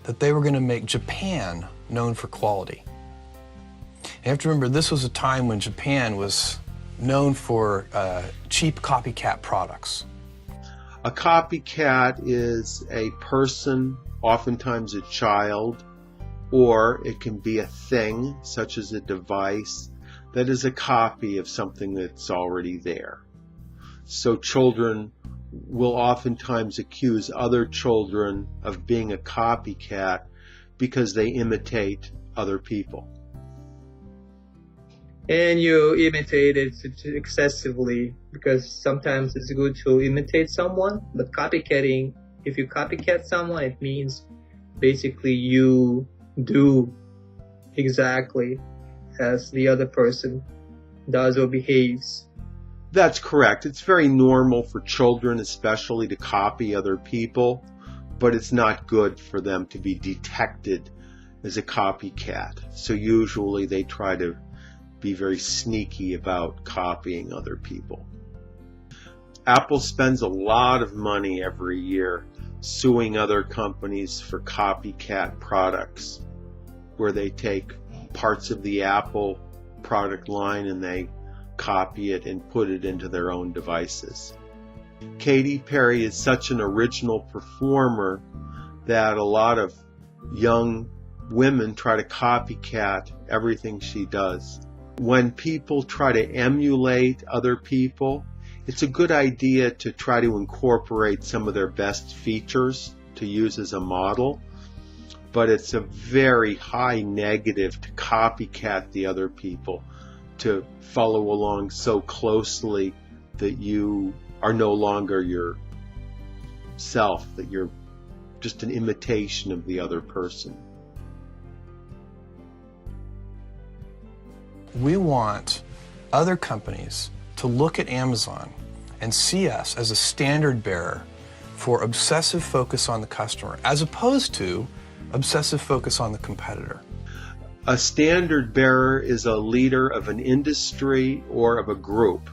that they were going to make Japan known for quality. You have to remember, this was a time when Japan was known for cheap copycat products. A copycat is a person, oftentimes a child, or it can be a thing, such as a device, that is a copy of something that's already there. So children will oftentimes accuse other children of being a copycat because they imitate other people. And you imitate it excessively, because sometimes it's good to imitate someone, but copycatting, if you copycat someone, it means basically you do exactly as the other person does or behaves. That's correct. It's very normal for children especially to copy other people, but it's not good for them to be detected as a copycat. So usually they try to be very sneaky about copying other people. Apple spends a lot of money every year suing other companies for copycat products, where they take parts of the Apple product line and they copy it and put it into their own devices. Katy Perry is such an original performer that a lot of young women try to copycat everything she does. When people try to emulate other people, it's a good idea to try to incorporate some of their best features to use as a model, but it's a very high negative to copycat the other people, to follow along so closely that you are no longer yourself, that you're just an imitation of the other person. We want other companies to look at Amazon and see us as a standard bearer for obsessive focus on the customer, as opposed to obsessive focus on the competitor. A standard bearer is a leader of an industry or of a group.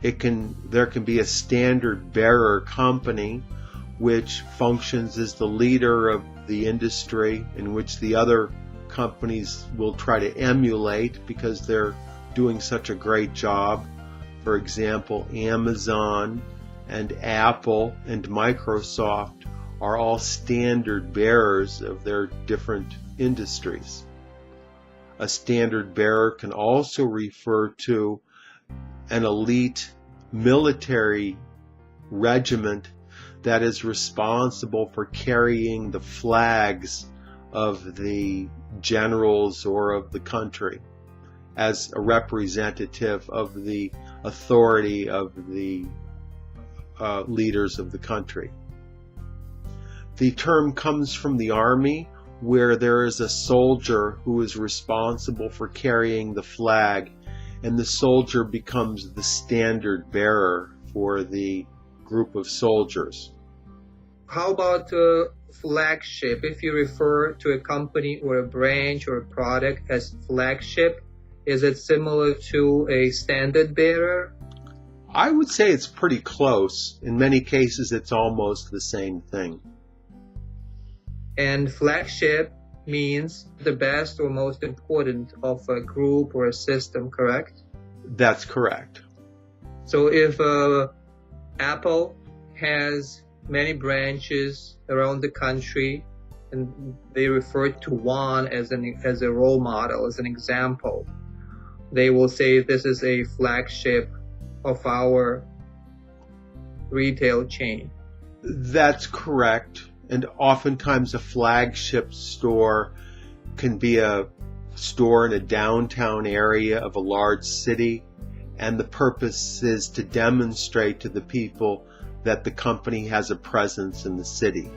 There can be a standard bearer company which functions as the leader of the industry, in which the other companies will try to emulate because they're doing such a great job. For example, Amazon and Apple and Microsoft are all standard bearers of their different industries. A standard bearer can also refer to an elite military regiment that is responsible for carrying the flags of the generals or of the country as a representative of the authority of the leaders of the country. The term comes from the army, where there is a soldier who is responsible for carrying the flag, and the soldier becomes the standard bearer for the group of soldiers. How about flagship? If you refer to a company or a branch or a product as flagship, is it similar to a standard bearer? I would say it's pretty close. In many cases, it's almost the same thing. And flagship means the best or most important of a group or a system, correct? That's correct. So if Apple has many branches around the country, and they refer to one as a role model, as an example, they will say this is a flagship of our retail chain. That's correct. And oftentimes a flagship store can be a store in a downtown area of a large city, and the purpose is to demonstrate to the people that the company has a presence in the city.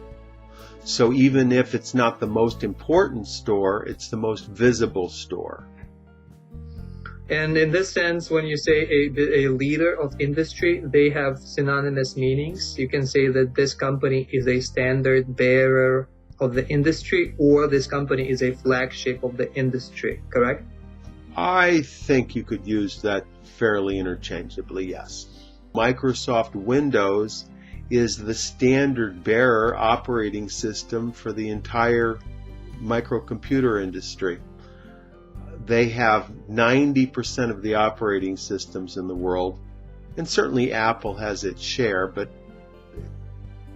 So even if it's not the most important store, it's the most visible store. And in this sense, when you say a leader of industry, they have synonymous meanings. You can say that this company is a standard bearer of the industry, or this company is a flagship of the industry, correct? I think you could use that fairly interchangeably, yes. Microsoft Windows is the standard bearer operating system for the entire microcomputer industry. They have 90% of the operating systems in the world, and certainly Apple has its share, but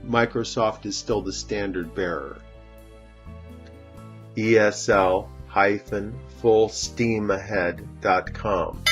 Microsoft is still the standard bearer. ESL-fullsteamahead.com